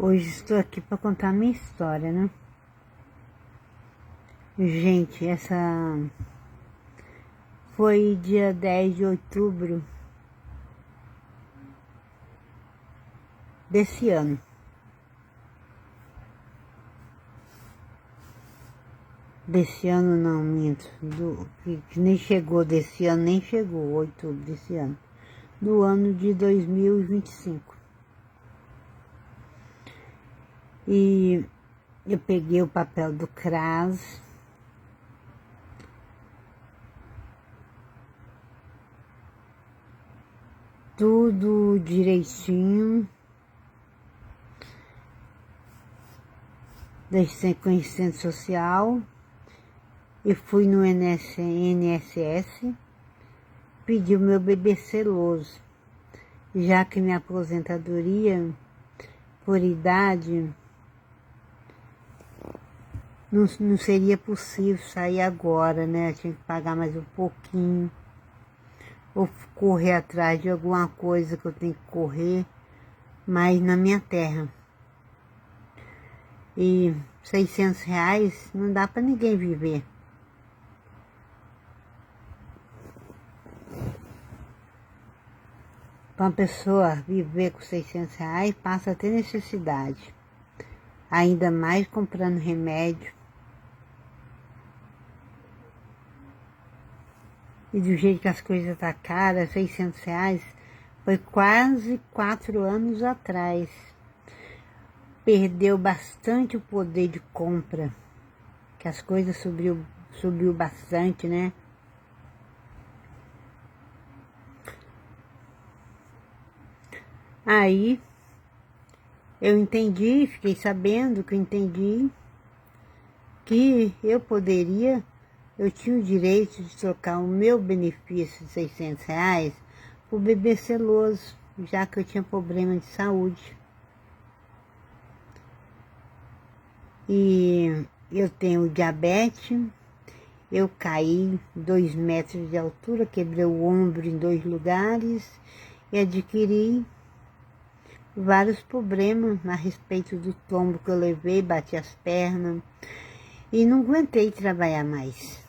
Hoje estou aqui para contar a minha história, né? Gente, essa foi dia 10 de outubro desse ano. Desse ano não, minto. Que nem chegou desse ano, nem chegou outubro desse ano. Do ano de 2025. E eu peguei o papel do CRAS. Tudo direitinho. Deixei conhecimento social. E fui no INSS. Pedi o meu bebê seloso. Já que minha aposentadoria, por idade, não seria possível sair agora, né? Eu tinha que pagar mais um pouquinho. Ou correr atrás de alguma coisa que eu tenho que correr, mas na minha terra. E R$600 não dá para ninguém viver. Para uma pessoa viver com R$600, passa a ter necessidade. Ainda mais comprando remédio. E do jeito que as coisas estão caras, R$600, foi quase 4 anos atrás. Perdeu bastante o poder de compra, que as coisas subiu bastante, né? Aí, eu entendi, fiquei sabendo que eu entendi que eu tinha o direito de trocar o meu benefício de R$600 por bebê seloso, já que eu tinha problema de saúde. E eu tenho diabetes, eu caí 2 metros de altura, quebrei o ombro em 2 lugares e adquiri vários problemas a respeito do tombo que eu levei, bati as pernas e não aguentei trabalhar mais.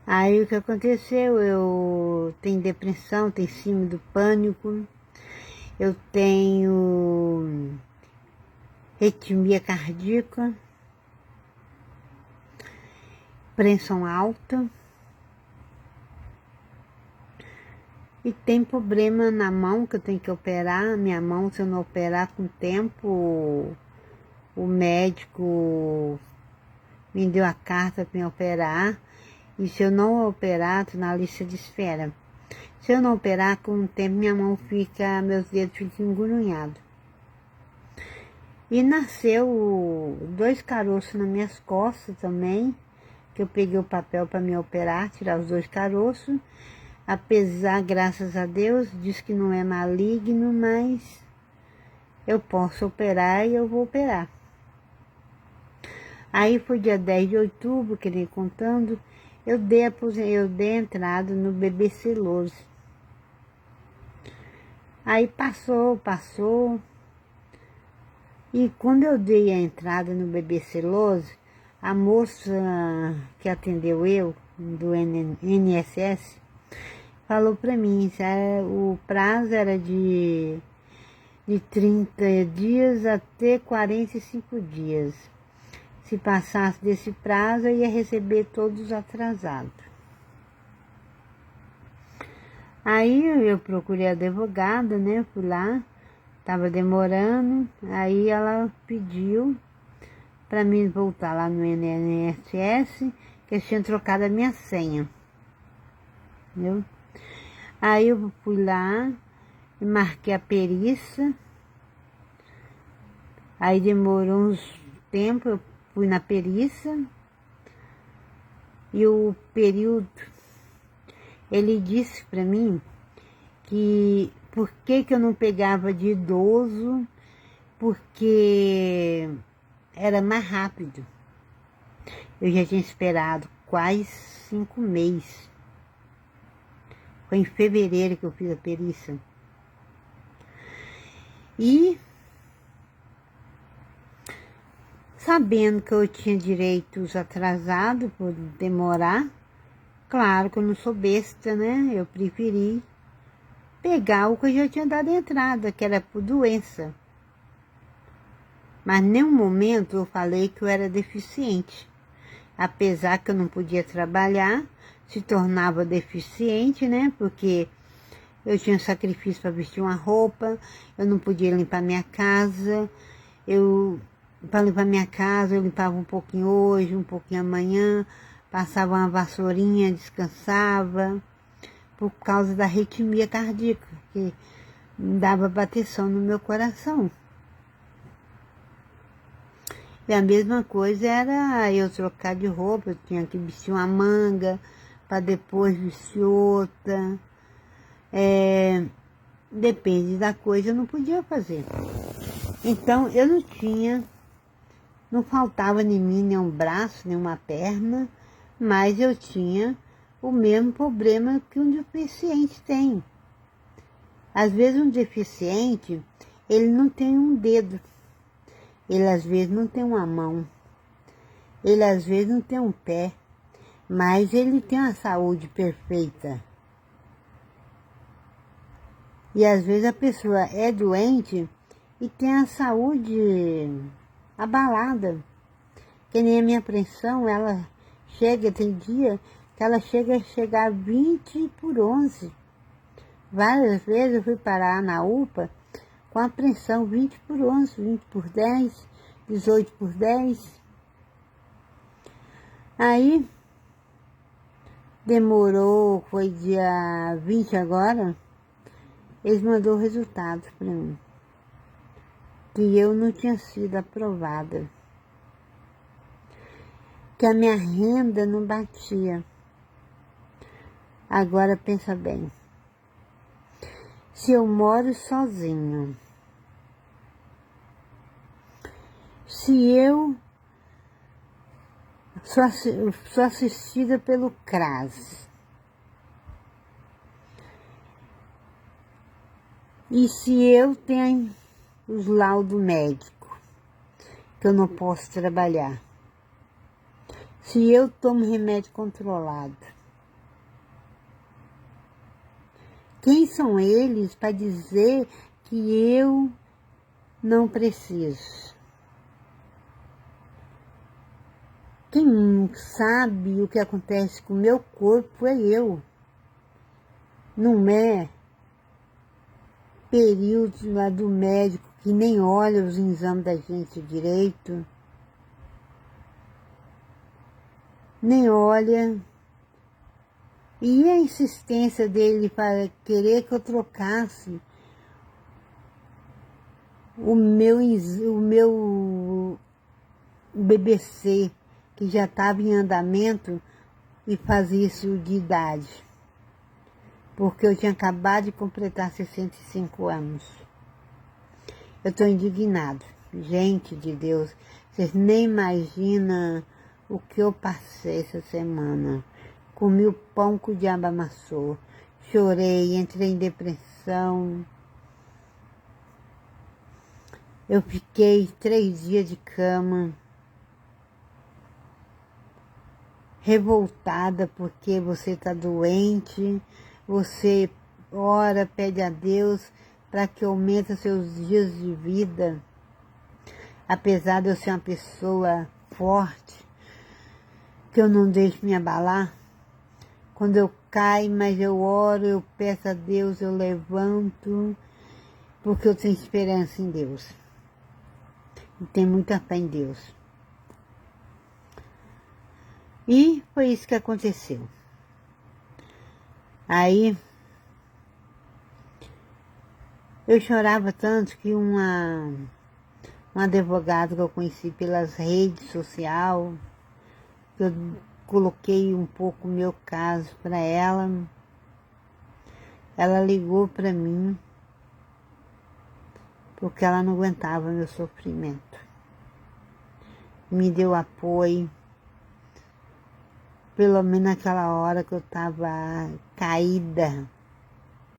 Aí o que aconteceu? Eu tenho depressão, tenho síndrome do pânico, eu tenho arritmia cardíaca, pressão alta e tem problema na mão que eu tenho que operar. Minha mão, se eu não operar com tempo, o médico me deu a carta para me operar. E se eu não operar, estou na lista de espera. Se eu não operar, com o tempo meus dedos ficam engrunhados. E nasceu 2 caroços nas minhas costas também, que eu peguei o papel para me operar, tirar os 2 caroços. Apesar, graças a Deus, diz que não é maligno, mas eu posso operar e eu vou operar. Aí foi dia 10 de outubro, que nem contando, eu dei entrada no bebê seloso. Aí passou. E quando eu dei a entrada no bebê seloso, a moça que atendeu eu, do INSS, falou para mim, o prazo era de 30 dias até 45 dias. Se passasse desse prazo, eu ia receber todos atrasados. Aí eu procurei a advogada, né? Fui lá, estava demorando. Aí ela pediu para mim voltar lá no INSS, que eles tinham trocado a minha senha. Entendeu? Aí eu fui lá e marquei a perícia. Aí demorou uns tempos, eu fui na perícia. E o período, ele disse para mim que por que eu não pegava de idoso, porque era mais rápido. Eu já tinha esperado quase 5 meses. Foi em fevereiro que eu fiz a perícia. E sabendo que eu tinha direitos atrasados por demorar, claro que eu não sou besta, né? Eu preferi pegar o que eu já tinha dado entrada, que era por doença. Mas em nenhum momento eu falei que eu era deficiente. Apesar que eu não podia trabalhar, se tornava deficiente, né? Porque eu tinha sacrifício para vestir uma roupa, eu não podia limpar minha casa, para limpar minha casa, eu limpava um pouquinho hoje, um pouquinho amanhã, passava uma vassourinha, descansava, por causa da arritmia cardíaca, que dava bateção no meu coração. E a mesma coisa era eu trocar de roupa, eu tinha que vestir uma manga, para depois vestir outra. Depende da coisa, eu não podia fazer. Então, eu não faltava em mim nem um braço, nem uma perna, mas eu tinha o mesmo problema que um deficiente tem. Às vezes um deficiente, ele não tem um dedo, ele às vezes não tem uma mão, ele às vezes não tem um pé, mas ele tem uma saúde perfeita. E às vezes a pessoa é doente e tem a saúde abalada. Que nem a minha pressão, ela chega, tem dia que ela chega a chegar 20/11. Várias vezes eu fui parar na UPA com a pressão 20/11, 20/10, 18/10. Aí, demorou, foi dia 20 agora, eles mandou o resultado para mim, que eu não tinha sido aprovada, que a minha renda não batia. Agora pensa bem, se eu moro sozinho, se eu sou assistida pelo CRAS, e se eu tenho os laudos médicos, que eu não posso trabalhar, se eu tomo remédio controlado, quem são eles para dizer que eu não preciso? Quem sabe o que acontece com o meu corpo é eu. Não é período lá do médico que nem olha os exames da gente direito, nem olha. E a insistência dele para querer que eu trocasse o meu BBC, que já estava em andamento, e fazia isso de idade, porque eu tinha acabado de completar 65 anos. Eu estou indignado. Gente de Deus, vocês nem imaginam o que eu passei essa semana. Comi o pão que o diabo amassou, chorei, entrei em depressão. Eu fiquei 3 dias de cama, revoltada porque você está doente, você ora, pede a Deus para que aumente seus dias de vida. Apesar de eu ser uma pessoa forte, que eu não deixo me abalar, quando eu caio, mas eu oro, eu peço a Deus, eu levanto, porque eu tenho esperança em Deus. E tenho muita fé em Deus. E foi isso que aconteceu. Aí, eu chorava tanto que um advogado que eu conheci pelas redes sociais, eu coloquei um pouco o meu caso para ela. Ela ligou para mim, porque ela não aguentava meu sofrimento. Me deu apoio, pelo menos naquela hora que eu estava caída,